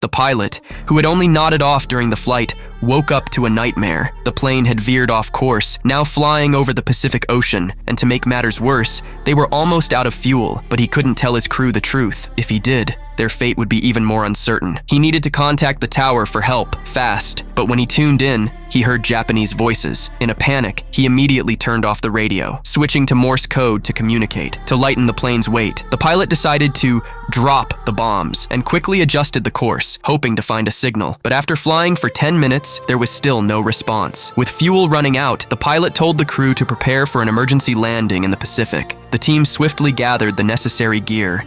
The pilot, who had only nodded off during the flight, woke up to a nightmare. The plane had veered off course, now flying over the Pacific Ocean, and to make matters worse, they were almost out of fuel, but he couldn't tell his crew the truth. If he did, their fate would be even more uncertain. He needed to contact the tower for help, fast, but when he tuned in, he heard Japanese voices. In a panic, he immediately turned off the radio, switching to Morse code to communicate. To lighten the plane's weight, the pilot decided to drop the bombs and quickly adjusted the course, hoping to find a signal. But after flying for 10 minutes, there was still no response. With fuel running out, the pilot told the crew to prepare for an emergency landing in the Pacific. The team swiftly gathered the necessary gear.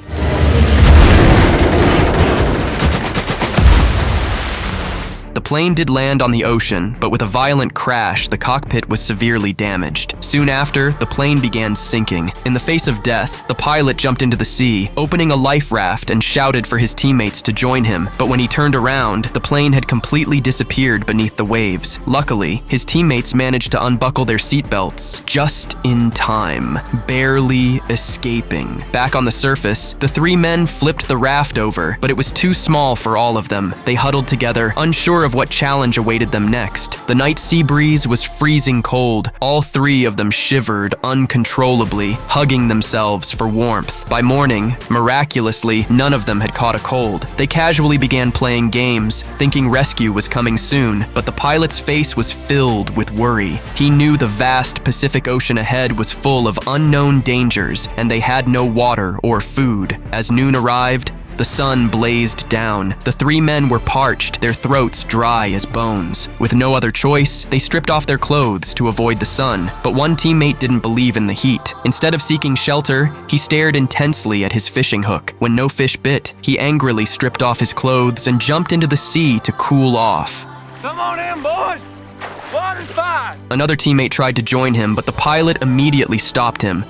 The plane did land on the ocean, but with a violent crash, the cockpit was severely damaged. Soon after, the plane began sinking. In the face of death, the pilot jumped into the sea, opening a life raft and shouted for his teammates to join him. But when he turned around, the plane had completely disappeared beneath the waves. Luckily, his teammates managed to unbuckle their seatbelts just in time, barely escaping. Back on the surface, the three men flipped the raft over, but it was too small for all of them. They huddled together, unsure of what challenge awaited them next. The night sea breeze was freezing cold. All three of them shivered uncontrollably, hugging themselves for warmth. By morning, miraculously, none of them had caught a cold. They casually began playing games, thinking rescue was coming soon, but the pilot's face was filled with worry. He knew the vast Pacific Ocean ahead was full of unknown dangers, and they had no water or food. As noon arrived, the sun blazed down. The three men were parched, their throats dry as bones. With no other choice, they stripped off their clothes to avoid the sun. But one teammate didn't believe in the heat. Instead of seeking shelter, he stared intensely at his fishing hook. When no fish bit, he angrily stripped off his clothes and jumped into the sea to cool off. Come on in, boys! Water's fine! Another teammate tried to join him, but the pilot immediately stopped him.